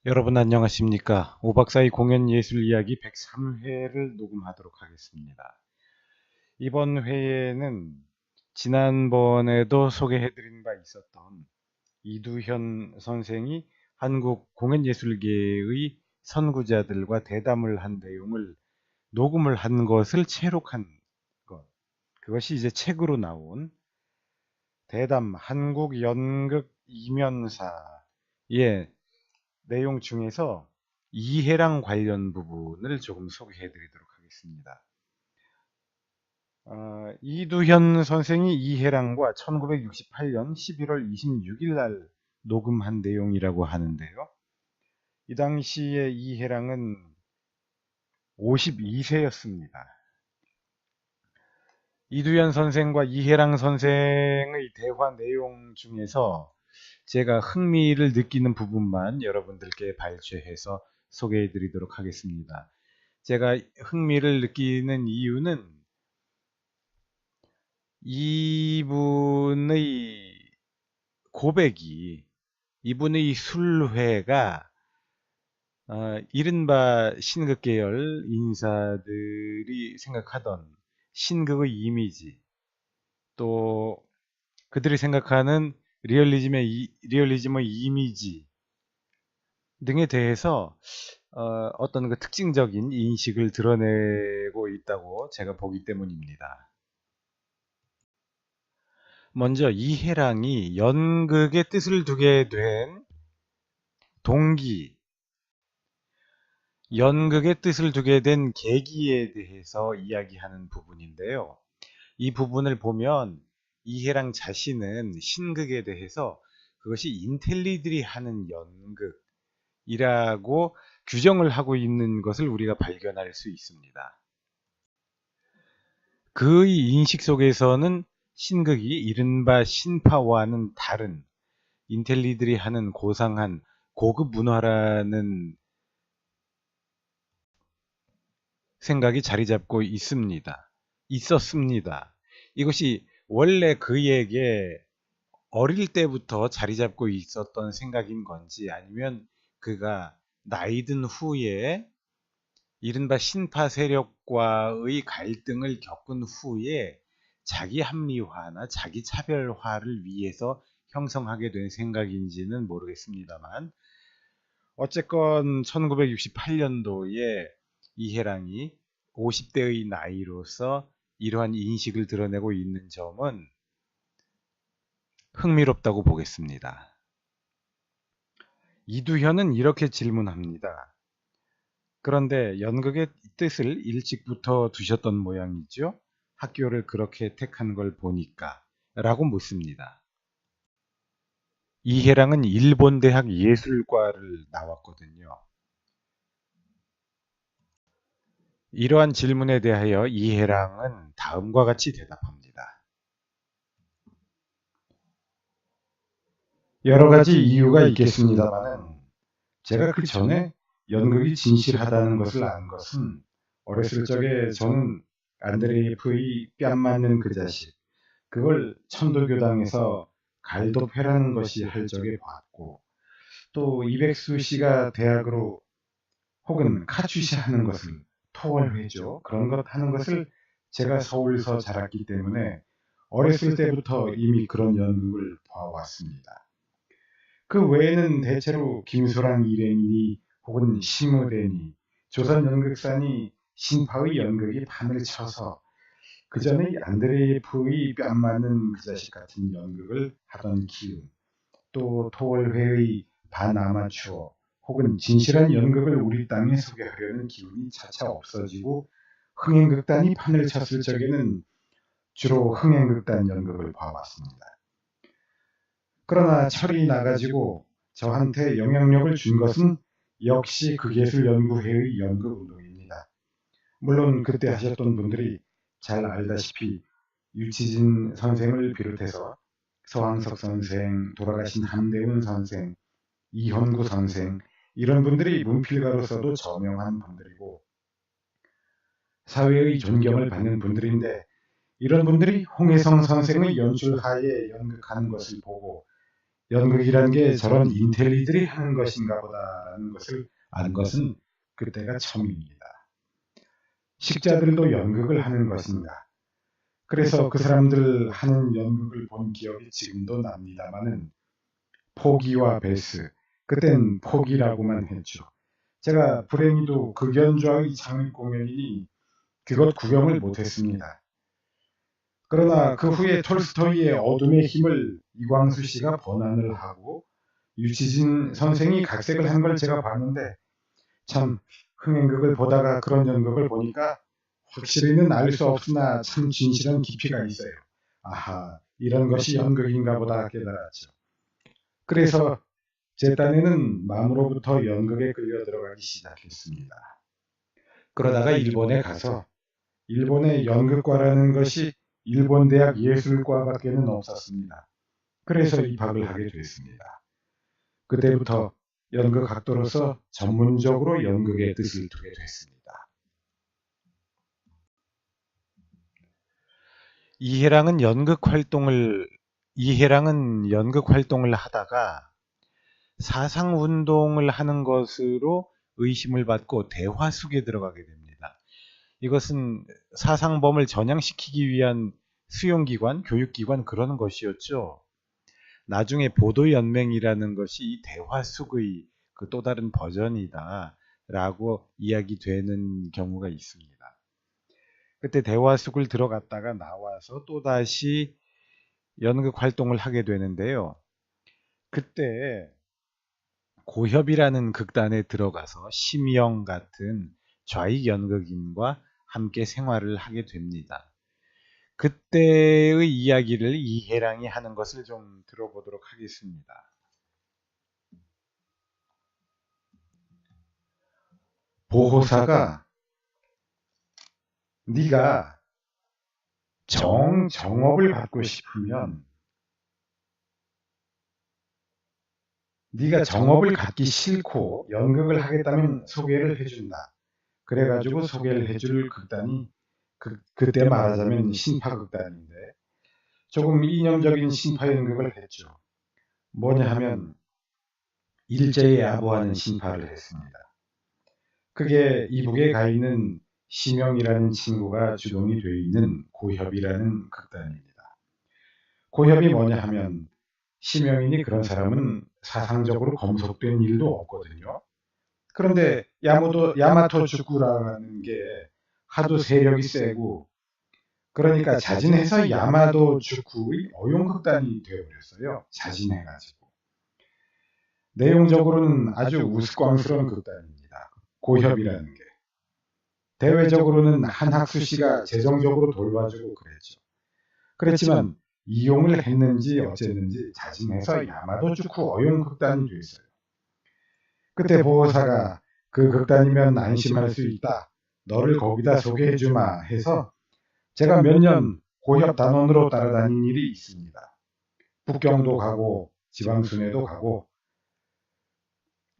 여러분 안녕하십니까? 오박사의 공연예술 이야기 103회를 녹음하도록 하겠습니다. 이번 회에는 지난번에도 소개해드린 바 있었던 이두현 선생이 한국 공연예술계의 선구자들과 대담을 한 내용을 녹음을 한 것을 채록한 것, 그것이 이제 책으로 나온 대담 한국 연극 이면사의 내용 중에서 이해랑 관련 부분을 조금 소개해 드리도록 하겠습니다. 이두현 선생이 이해랑과 1968년 11월 26일 날 녹음한 내용이라고 하는데요. 이 당시에 이해랑은 52세였습니다. 이두현 선생과 이해랑 선생의 대화 내용 중에서 제가 흥미를 느끼는 부분만 여러분들께 발췌해서 소개해 드리도록 하겠습니다. 제가 흥미를 느끼는 이유는 이분의 고백이, 이분의 술회가 이른바 신극 계열 인사들이 생각하던 신극의 이미지, 또 그들이 생각하는 리얼리즘의 이미지 등에 대해서 어떤 그 특징적인 인식을 드러내고 있다고 제가 보기 때문입니다. 먼저 이해랑이 연극의 뜻을 두게 된 동기, 연극의 뜻을 두게 된 계기에 대해서 이야기하는 부분인데요. 이 부분을 보면 이해랑 자신은 신극에 대해서 그것이 인텔리들이 하는 연극이라고 규정을 하고 있는 것을 우리가 발견할 수 있습니다. 그의 인식 속에서는 신극이 이른바 신파와는 다른 인텔리들이 하는 고상한 고급 문화라는 생각이 자리 잡고 있었습니다. 이것이 원래 그에게 어릴 때부터 자리 잡고 있었던 생각인 건지, 아니면 그가 나이 든 후에 이른바 신파 세력과의 갈등을 겪은 후에 자기 합리화나 자기 차별화를 위해서 형성하게 된 생각인지는 모르겠습니다만, 어쨌건 1968년도에 이해랑이 50대의 나이로서 이러한 인식을 드러내고 있는 점은 흥미롭다고 보겠습니다. 이두현은 이렇게 질문합니다. 그런데 연극의 뜻을 일찍부터 두셨던 모양이죠? 학교를 그렇게 택한 걸 보니까 라고 묻습니다. 이해랑은 일본 대학 예술과를 나왔거든요. 이러한 질문에 대하여 이해랑은 다음과 같이 대답합니다. 여러 가지 이유가 있겠습니다만 제가 그 전에 연극이 진실하다는 것을 안 것은 어렸을 적에 저는 안드레예프의 뺨 맞는 그 자식, 그걸 천도교당에서 갈도회라는 것이 할 적에 봤고, 또 이백수 씨가 대학으로 혹은 카츄샤 하는 것을, 토월회죠, 그런 것 하는 것을 제가 서울서 자랐기 때문에 어렸을 때부터 이미 그런 연극을 봐왔습니다. 그 외에는 대체로 김소랑 일행이니 혹은 심의대니 조선 연극산이 신파의 연극이 판을 쳐서 그 전에 안드레예프의 뺨 맞는 그 자식 같은 연극을 하던 기운, 또 토월회의 반아마추어 혹은 진실한 연극을 우리 땅에 소개하려는 기운이 차차 없어지고 흥행극단이 판을 쳤을 적에는 주로 흥행극단 연극을 봐왔습니다. 그러나 철이 나가지고 저한테 영향력을 준 것은 역시 극예술연구회의 연극운동입니다. 물론 그때 하셨던 분들이 잘 알다시피 유치진 선생을 비롯해서 서왕석 선생, 돌아가신 함대훈 선생, 이현구 선생, 이런 분들이 문필가로서도 저명한 분들이고 사회의 존경을 받는 분들인데, 이런 분들이 홍혜성 선생의 연출하에 연극하는 것을 보고 연극이란 게 저런 인텔리들이 하는 것인가 보다라는 것을 안 것은 그때가 처음입니다. 식자들도 연극을 하는 것인가. 그래서 그 사람들 하는 연극을 본 기억이 지금도 납니다만은 포기와 베스, 그땐 포기라고만 했죠. 제가 불행히도 극연주의 장립 공연이니 그것 구경을 못했습니다. 그러나 그 후에 톨스토이의 어둠의 힘을 이광수 씨가 번안을 하고 유치진 선생이 각색을 한 걸 제가 봤는데 참 흥행극을 보다가 그런 연극을 보니까 확실히는 알 수 없으나 참 진실한 깊이가 있어요. 아하, 이런 것이 연극인가 보다 깨달았죠. 그래서 제 딴에는 마음으로부터 연극에 끌려 들어가기 시작했습니다. 그러다가 일본에 가서 일본의 연극과라는 것이 일본 대학 예술과밖에는 없었습니다. 그래서 입학을 하게 됐습니다. 그때부터 연극학도로서 전문적으로 연극의 뜻을 두게 됐습니다. 이해랑은 연극 활동을 하다가 사상운동을 하는 것으로 의심을 받고 대화숙에 들어가게 됩니다. 이것은 사상범을 전향시키기 위한 수용기관, 교육기관 그런 것이었죠. 나중에 보도연맹이라는 것이 이 대화숙의 그 또 다른 버전이다 라고 이야기되는 경우가 있습니다. 그때 대화숙을 들어갔다가 나와서 또다시 연극 활동을 하게 되는데요. 그때 고협이라는 극단에 들어가서 심영 같은 좌익 연극인과 함께 생활을 하게 됩니다. 그때의 이야기를 이해랑이 하는 것을 좀 들어보도록 하겠습니다. 보호사가 네가 정업을 갖고 싶으면 네가 정업을 갖기 싫고 연극을 하겠다면 소개를 해준다. 그래가지고 소개를 해줄 극단이 그때 말하자면 신파극단인데 조금 이념적인 신파연극을 했죠. 뭐냐 하면 일제에 아부하는 신파를 했습니다. 그게 이북에 가 있는 심영이라는 친구가 주동이 되어 있는 고협이라는 극단입니다. 고협이 뭐냐 하면 심영이니 그런 사람은 사상적으로 검속된 일도 없거든요. 그런데 야마토 축구라는 게 하도 세력이 세고 그러니까 자진해서 야마토 축구의 어용극단이 되어버렸어요. 자진해가지고. 내용적으로는 아주 우스꽝스러운 극단입니다. 고협이라는 게. 대외적으로는 한학수 씨가 재정적으로 돌봐주고 그랬죠. 그렇지만 이용을 했는지 어쨌는지 자진해서 야마토 축구 어용극단이 됐어요. 그때 보호사가 그 극단이면 안심할 수 있다. 너를 거기다 소개해주마 해서 제가 몇 년 고협 단원으로 따라다닌 일이 있습니다. 북경도 가고 지방순회도 가고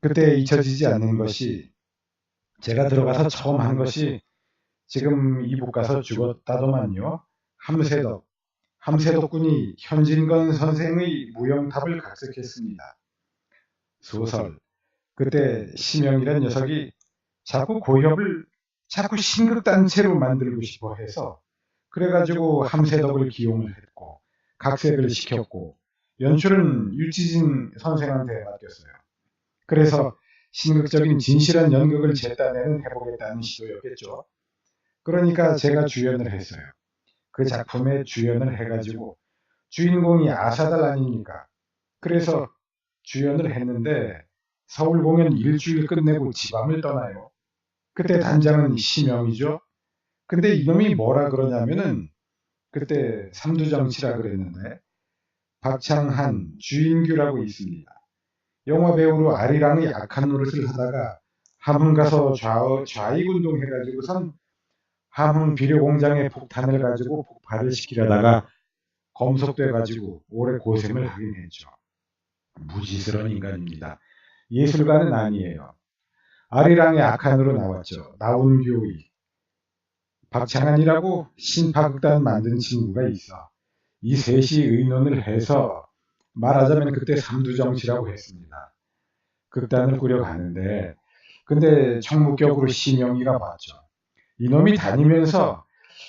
그때 잊혀지지 않는 것이 제가 들어가서 처음 한 것이 지금 이북 가서 죽었다더만요. 함세덕군이 현진건 선생의 무영탑을 각색했습니다. 소설. 그때 심영이라는 녀석이 자꾸 고협을 자꾸 신극단체로 만들고 싶어 해서 그래가지고 함세덕을 기용을 했고 각색을 시켰고 연출은 유치진 선생한테 맡겼어요. 그래서 신극적인 진실한 연극을 제 딴에는 해보겠다는 시도였겠죠. 그러니까 제가 주연을 했어요. 그 작품에 주연을 해가지고 주인공이 아사달 아닙니까? 그래서 주연을 했는데 서울 공연 일주일 끝내고 지방을 떠나요. 그때 단장은 심영이죠. 근데 이놈이 뭐라 그러냐면은 그때 삼두정치라 그랬는데 박창한, 주인규라고 있습니다. 영화배우로 아리랑의 악한 노릇을 하다가 함흥 가서 좌익운동 해가지고선 함흥 비료공장에 폭탄을 가지고 폭발을 시키려다가 검속돼가지고 오래 고생을 하긴 했죠. 무지스러운 인간입니다. 예술가는 아니에요. 아리랑의 악한으로 나왔죠. 나운교의. 박창한이라고 신파극단 만든 친구가 있어. 이 셋이 의논을 해서 말하자면 그때 삼두정치라고 했습니다. 극단을 꾸려가는데 근데 청무격으로 심영이가 봤죠. 이놈이 다니면서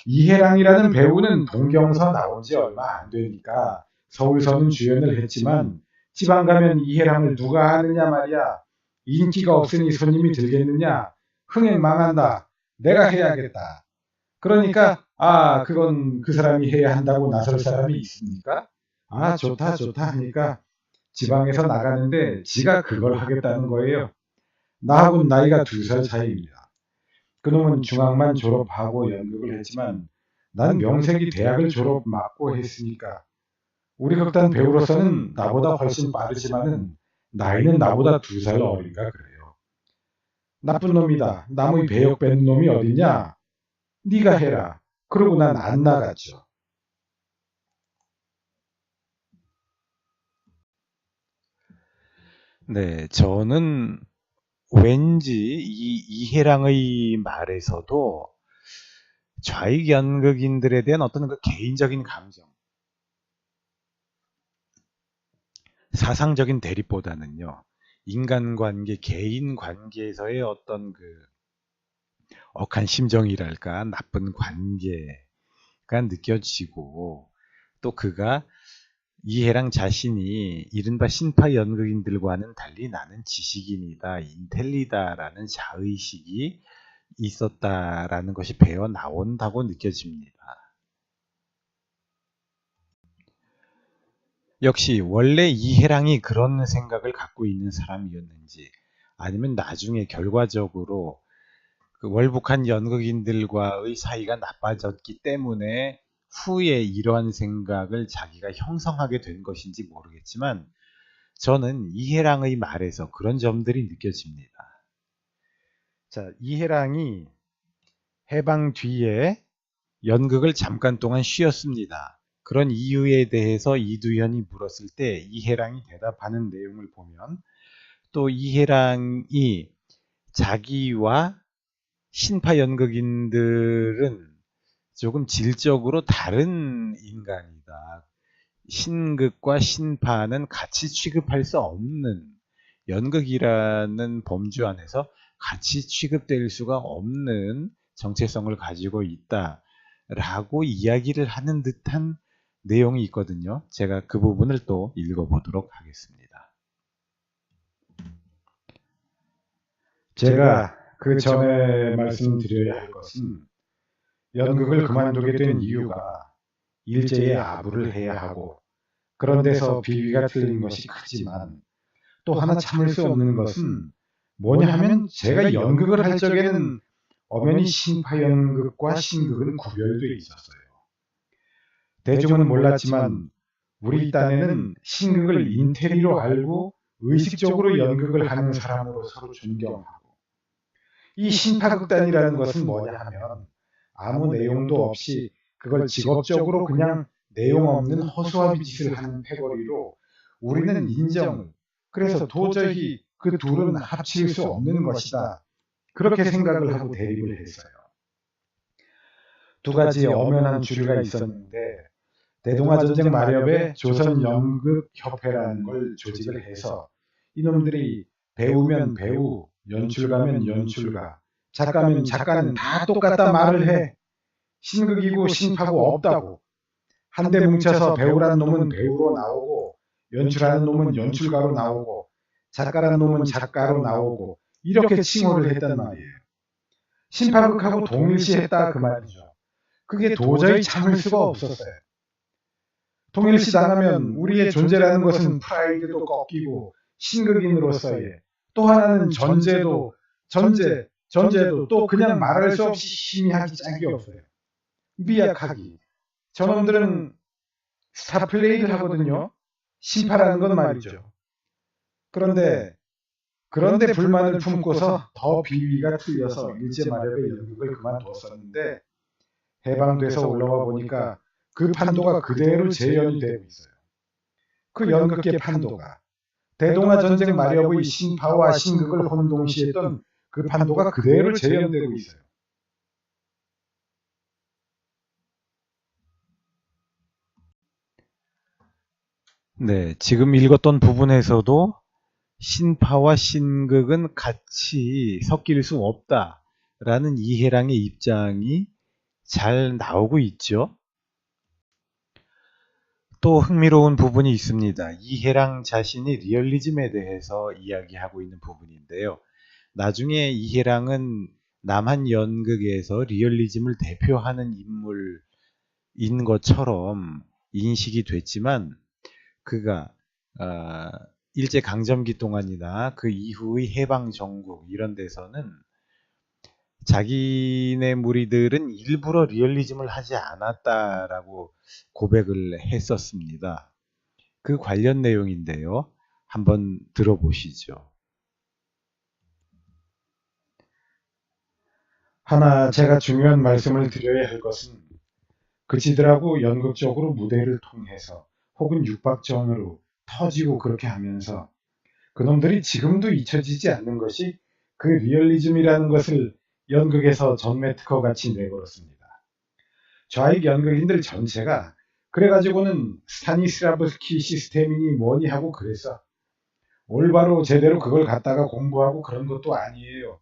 이해랑이라는 배우는 동경서 나온 지 얼마 안 되니까 서울서는 주연을 했지만 지방 가면 이해랑을 누가 하느냐 말이야. 인기가 없으니 손님이 들겠느냐. 흥행 망한다. 내가 해야겠다. 그러니까 그건 그 사람이 해야 한다고 나설 사람이 있습니까? 좋다 좋다 하니까 지방에서 나가는데 지가 그걸 하겠다는 거예요. 나하고는 나이가 2살 차이입니다. 그놈은 중학만 졸업하고 연극을 했지만 난 명색이 대학을 졸업 맞고 했으니까 우리 극단 배우로서는 나보다 훨씬 빠르지만은 나이는 나보다 2살 어린가 그래요. 나쁜 놈이다. 남의 배역 뺀 놈이 어딨냐? 네가 해라. 그러고 난 안 나갔죠. 네, 저는 왠지 이 이해랑의 말에서도 좌익 연극인들에 대한 어떤 그 개인적인 감정, 사상적인 대립보다는요, 인간관계, 개인관계에서의 어떤 그 억한 심정이랄까, 나쁜 관계가 느껴지고, 또 그가 이해랑 자신이 이른바 신파 연극인들과는 달리 나는 지식인이다, 인텔리다라는 자의식이 있었다라는 것이 배어 나온다고 느껴집니다. 역시 원래 이해랑이 그런 생각을 갖고 있는 사람이었는지 아니면 나중에 결과적으로 그 월북한 연극인들과의 사이가 나빠졌기 때문에 후에 이러한 생각을 자기가 형성하게 된 것인지 모르겠지만 저는 이해랑의 말에서 그런 점들이 느껴집니다. 자, 이해랑이 해방 뒤에 연극을 잠깐 동안 쉬었습니다. 그런 이유에 대해서 이두현이 물었을 때 이해랑이 대답하는 내용을 보면 또 이해랑이 자기와 신파 연극인들은 조금 질적으로 다른 인간이다. 신극과 신파는 같이 취급할 수 없는 연극이라는 범주 안에서 같이 취급될 수가 없는 정체성을 가지고 있다라고 이야기를 하는 듯한 내용이 있거든요. 제가 그 부분을 또 읽어보도록 하겠습니다. 제가 그 전에 말씀드려야 할 것은 연극을 그만두게 된 이유가 일제의 아부를 해야 하고 그런 데서 비위가 틀린 것이 크지만 또 하나 참을 수 없는 것은 뭐냐 하면 제가 연극을 할 적에는 엄연히 신파 연극과 신극은 구별되어 있었어요. 대중은 몰랐지만 우리 딴에는 신극을 인테리로 알고 의식적으로 연극을 하는 사람으로 서로 존경하고 이 신파극단이라는 것은 뭐냐 하면 아무 내용도 없이 그걸 직업적으로 그냥 내용 없는 허수아비 짓을 하는 패거리로 우리는 인정을 그래서 도저히 그 둘은 합칠 수 없는 것이다. 그렇게 생각을 하고 대립을 했어요. 두 가지 엄연한 주류가 있었는데 대동아전쟁 마렵에 조선연극협회라는 걸 조직을 해서 이놈들이 배우면 배우, 연출가면 연출가, 작가면 작가는 다 똑같다 말을 해. 신극이고 신파고 없다고. 한데 뭉쳐서 배우란 놈은 배우로 나오고 연출하는 놈은 연출가로 나오고 작가란 놈은 작가로 나오고 이렇게 칭호를 했단 말이에요. 신파극하고 동일시했다 그 말이죠. 그게 도저히 참을 수가 없었어요. 통일시 당하면 우리의 존재라는 것은 프라이드도 꺾이고 신극인으로서의 또 하나는 전제도 또 그냥 말할 수 없이 희미하기 짝이 없어요. 미약하기. 저놈들은 스타플레이를 하거든요. 신파라는 건 말이죠. 그런데 불만을 품고서 더 비위가 틀려서 일제 마렵의 연극을 그만뒀었는데 해방돼서 올라와 보니까 그 판도가 그대로 재현이 되고 있어요. 그 연극계 판도가 대동아 전쟁 마렵의 신파와 신극을 혼동시했던 그 판도가 그대로 재현되고 있어요. 네, 지금 읽었던 부분에서도 신파와 신극은 같이 섞일 수 없다라는 이해랑의 입장이 잘 나오고 있죠. 또 흥미로운 부분이 있습니다. 이해랑 자신이 리얼리즘에 대해서 이야기하고 있는 부분인데요. 나중에 이해랑은 남한 연극에서 리얼리즘을 대표하는 인물인 것처럼 인식이 됐지만 그가 일제강점기 동안이나 그 이후의 해방정국 이런 데서는 자기네 무리들은 일부러 리얼리즘을 하지 않았다라고 고백을 했었습니다. 그 관련 내용인데요. 한번 들어보시죠. 하나 제가 중요한 말씀을 드려야 할 것은 그치들하고 연극적으로 무대를 통해서 혹은 육박전으로 터지고 그렇게 하면서 그놈들이 지금도 잊혀지지 않는 것이 그 리얼리즘이라는 것을 연극에서 전매 특허같이 내걸었습니다. 좌익 연극인들 전체가 그래가지고는 스타니스라브스키 시스템이니 뭐니 하고 그래서 올바로 제대로 그걸 갖다가 공부하고 그런 것도 아니에요.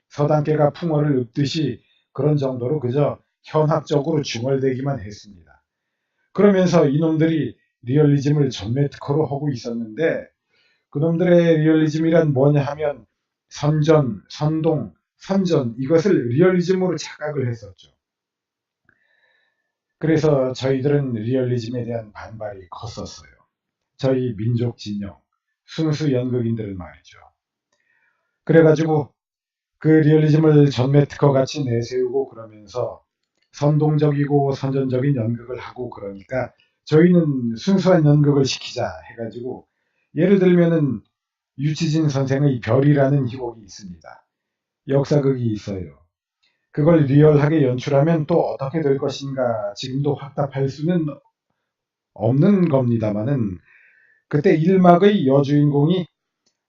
서당계가 풍어를 읊듯이 그런 정도로 그저 현학적으로 중얼대기만 했습니다. 그러면서 이놈들이 리얼리즘을 전매 특허로 하고 있었는데 그놈들의 리얼리즘이란 뭐냐 하면 선전, 선동, 선전 이것을 리얼리즘으로 착각을 했었죠. 그래서 저희들은 리얼리즘에 대한 반발이 컸었어요. 저희 민족 진영, 순수 연극인들은 말이죠. 그래가지고 그 리얼리즘을 전매 특허 같이 내세우고 그러면서 선동적이고 선전적인 연극을 하고 그러니까 저희는 순수한 연극을 시키자 해가지고 예를 들면은 유치진 선생의 별이라는 희곡이 있습니다. 역사극이 있어요. 그걸 리얼하게 연출하면 또 어떻게 될 것인가 지금도 확답할 수는 없는 겁니다만은 그때 1막의 여주인공이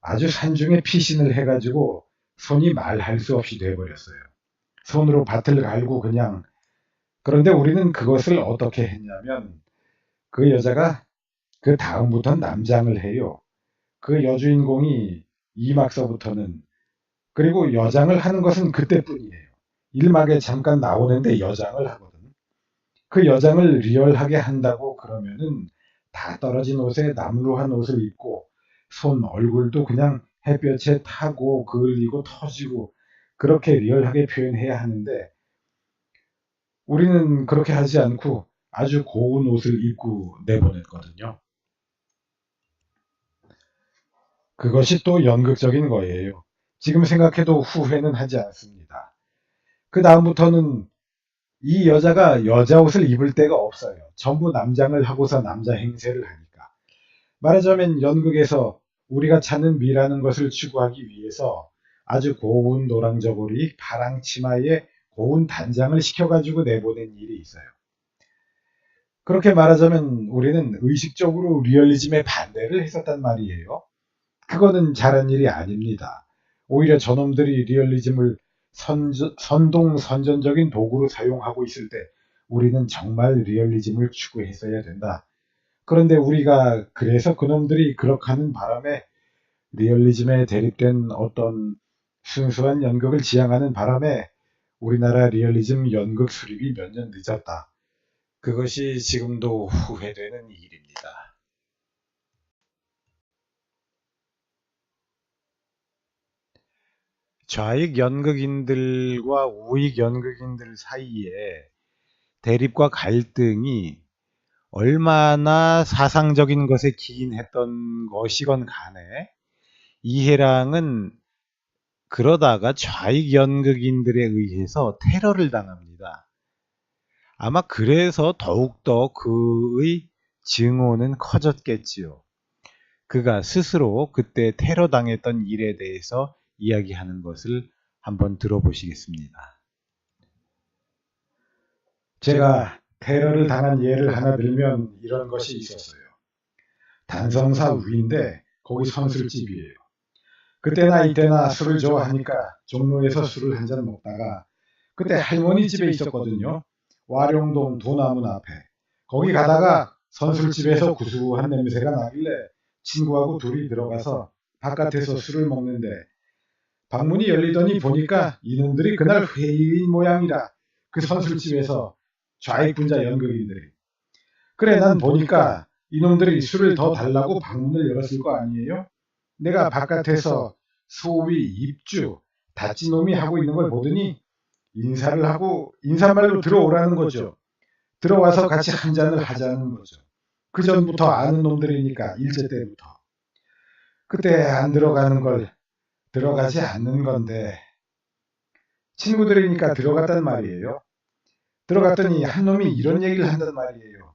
아주 산중에 피신을 해가지고 손이 말할 수 없이 돼버렸어요. 손으로 밭을 갈고 그냥. 그런데 우리는 그것을 어떻게 했냐면 그 여자가 그 다음부터는 남장을 해요. 그 여주인공이 2막서부터는. 그리고 여장을 하는 것은 그때뿐이에요. 1막에 잠깐 나오는데 여장을 하거든. 그 여장을 리얼하게 한다고 그러면은 다 떨어진 옷에 남루한 옷을 입고 손 얼굴도 그냥 햇볕에 타고 그을리고 터지고 그렇게 리얼하게 표현해야 하는데 우리는 그렇게 하지 않고 아주 고운 옷을 입고 내보냈거든요. 그것이 또 연극적인 거예요. 지금 생각해도 후회는 하지 않습니다. 그 다음부터는 이 여자가 여자 옷을 입을 데가 없어요. 전부 남장을 하고서 남자 행세를 하니까. 말하자면 연극에서 우리가 찾는 미라는 것을 추구하기 위해서 아주 고운 노랑 저고리, 파랑 치마에 고운 단장을 시켜가지고 내보낸 일이 있어요. 그렇게 말하자면 우리는 의식적으로 리얼리즘에 반대를 했었단 말이에요. 그거는 잘한 일이 아닙니다. 오히려 저놈들이 리얼리즘을 선동 선전적인 도구로 사용하고 있을 때 우리는 정말 리얼리즘을 추구했어야 된다. 그런데 우리가 그래서 그놈들이 그렇게 하는 바람에 리얼리즘에 대립된 어떤 순수한 연극을 지향하는 바람에 우리나라 리얼리즘 연극 수립이 몇 년 늦었다. 그것이 지금도 후회되는 일입니다. 좌익 연극인들과 우익 연극인들 사이에 대립과 갈등이 얼마나 사상적인 것에 기인했던 것이건 간에 이해랑은 그러다가 좌익 연극인들에 의해서 테러를 당합니다. 아마 그래서 더욱더 그의 증오는 커졌겠지요. 그가 스스로 그때 테러 당했던 일에 대해서 이야기하는 것을 한번 들어보시겠습니다. 제가 테러를 당한 예를 하나 들면 이런 것이 있었어요. 단성사 위인데 거기 선술집이에요. 그때나 이때나 술을 좋아하니까 종로에서 술을 한 잔 먹다가 그때 할머니 집에 있었거든요. 와룡동 도나문 앞에. 거기 가다가 선술집에서 구수한 냄새가 나길래 친구하고 둘이 들어가서 바깥에서 술을 먹는데 방문이 열리더니 보니까 이놈들이 그날 회의인 모양이라. 그 선술집에서 좌익분자 연극인들이. 그래, 난 보니까 이놈들이 술을 더 달라고 방문을 열었을 거 아니에요? 내가 바깥에서 소위 입주 다찐 놈이 하고 있는 걸 보더니 인사를 하고 인사말로 들어오라는 거죠. 들어와서 같이 한 잔을 하자는 거죠. 그 전부터 아는 놈들이니까, 일제 때부터. 그때 안 들어가는 걸 들어가지 않는 건데 친구들이니까 들어갔단 말이에요. 들어갔더니 한 놈이 이런 얘기를 한단 말이에요.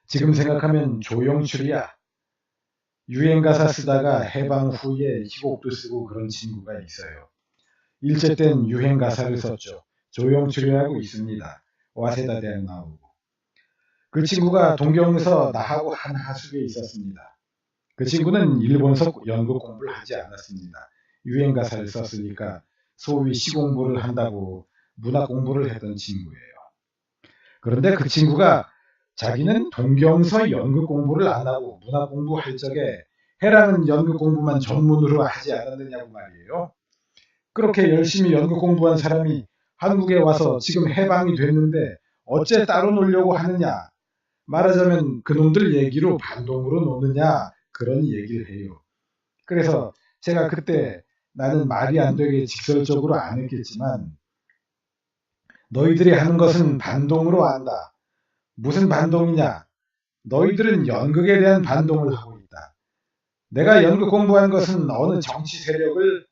지금 생각하면 조용출이야. 유행가사 쓰다가 해방 후에 희곡도 쓰고 그런 친구가 있어요. 일제 땐 유행가사를 썼죠. 조용출이라고 있습니다. 와세다 대학 나오고. 그 친구가 동경에서 나하고 한 하숙에 있었습니다. 그 친구는 일본서 연극 공부를 하지 않았습니다. 유행가사를 썼으니까 소위 시공부를 한다고 문학 공부를 했던 친구예요. 그런데 그 친구가 자기는 동경서 연극 공부를 안 하고 문학 공부할 적에 해라는 연극 공부만 전문으로 하지 않았느냐고 말이에요. 그렇게 열심히 연극 공부한 사람이 한국에 와서 지금 해방이 됐는데 어째 따로 놀려고 하느냐. 말하자면 그놈들 얘기로 반동으로 노느냐, 그런 얘기를 해요. 그래서 제가 그때 나는 말이 안 되게 직설적으로 안 했겠지만 너희들이 하는 것은 반동으로 한다. 무슨 반동이냐? 너희들은 연극에 대한 반동을 하고 있다. 내가 연극 공부한 것은 어느 정치 세력을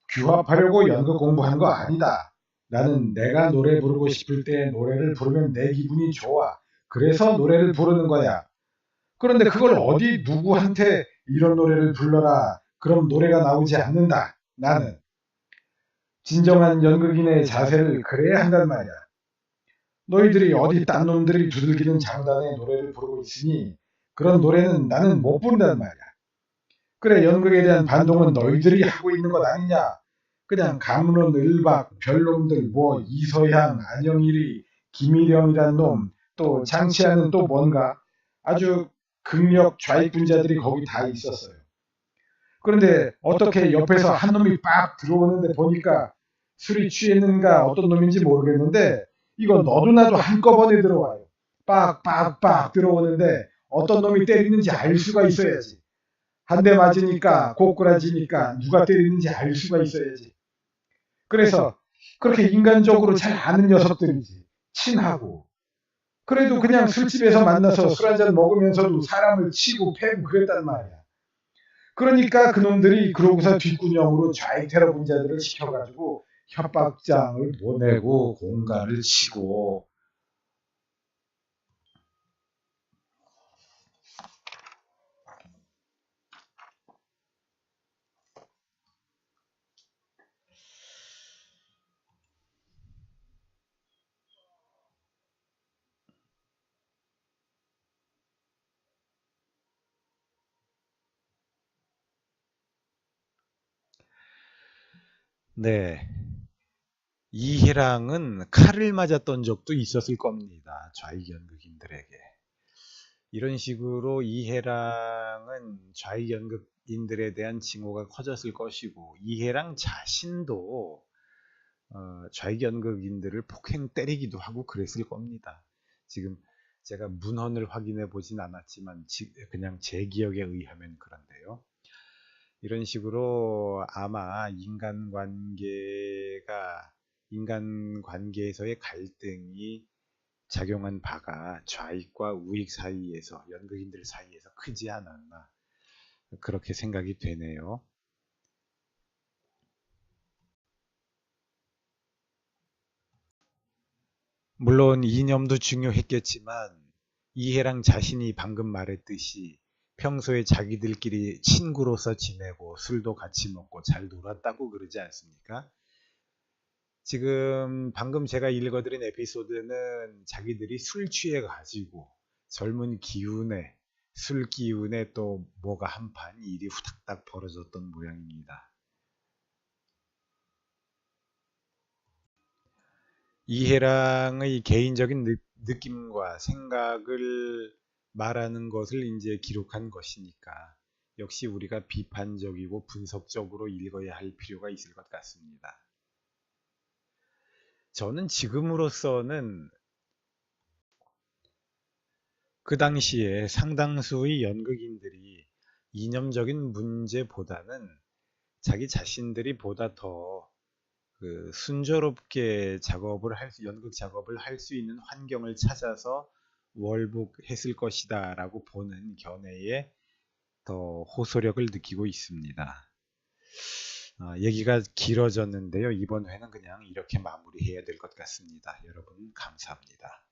규합하려고 연극 공부한 거 아니다. 나는 내가 노래 부르고 싶을 때 노래를 부르면 내 기분이 좋아. 그래서 노래를 부르는 거야. 그런데 그걸 어디 누구한테 이런 노래를 불러라. 그럼 노래가 나오지 않는다. 나는. 진정한 연극인의 자세를 그래야 한단 말이야. 너희들이 어디 딴 놈들이 두들기는 장단에 노래를 부르고 있으니 그런 노래는 나는 못 부른단 말이야. 그래, 연극에 대한 반동은 너희들이 하고 있는 것 아니냐. 그냥 강론, 을박, 별놈들, 뭐 이서향, 안영일이, 김일영이란 놈, 또 장치하는 또 뭔가 아주 극력 좌익분자들이 거기 다 있었어요. 그런데 어떻게 옆에서 한 놈이 빡 들어오는데 보니까 술이 취했는가 어떤 놈인지 모르겠는데 이거 너도 나도 한꺼번에 들어와요. 빡빡빡 들어오는데 어떤 놈이 때리는지 알 수가 있어야지. 한 대 맞으니까 고꾸라지니까 누가 때리는지 알 수가 있어야지. 그래서 그렇게 인간적으로 잘 아는 녀석들이지. 친하고. 그래도 그냥 술집에서 만나서 술 한잔 먹으면서도 사람을 치고 패고 그랬단 말이야. 그러니까 그놈들이 그러고서 뒷구녕으로 좌익 테러 분자들을 시켜가지고 협박장을 보내고 공갈을 치고. 네. 이해랑은 칼을 맞았던 적도 있었을 겁니다. 좌익 연극인들에게. 이런 식으로 이해랑은 좌익 연극인들에 대한 징후가 커졌을 것이고 이해랑 자신도 좌익 연극인들을 폭행 때리기도 하고 그랬을 겁니다. 지금 제가 문헌을 확인해 보진 않았지만 그냥 제 기억에 의하면 그런데요. 이런 식으로 아마 인간관계에서의 갈등이 작용한 바가 좌익과 우익 사이에서 연극인들 사이에서 크지 않았나 그렇게 생각이 되네요. 물론 이념도 중요했겠지만 이해랑 자신이 방금 말했듯이 평소에 자기들끼리 친구로서 지내고 술도 같이 먹고 잘 놀았다고 그러지 않습니까? 지금 방금 제가 읽어드린 에피소드는 자기들이 술 취해가지고 젊은 기운에 술 기운에 또 뭐가 한판 일이 후닥닥 벌어졌던 모양입니다. 이해랑의 개인적인 느낌과 생각을 말하는 것을 이제 기록한 것이니까 역시 우리가 비판적이고 분석적으로 읽어야 할 필요가 있을 것 같습니다. 저는 지금으로서는 그 당시에 상당수의 연극인들이 이념적인 문제보다는 자기 자신들이 보다 더 순조롭게 연극 작업을 할 수 있는 환경을 찾아서 월북했을 것이다 라고 보는 견해에 더 호소력을 느끼고 있습니다. 얘기가 길어졌는데요. 이번 회는 그냥 이렇게 마무리해야 될 것 같습니다. 여러분 감사합니다.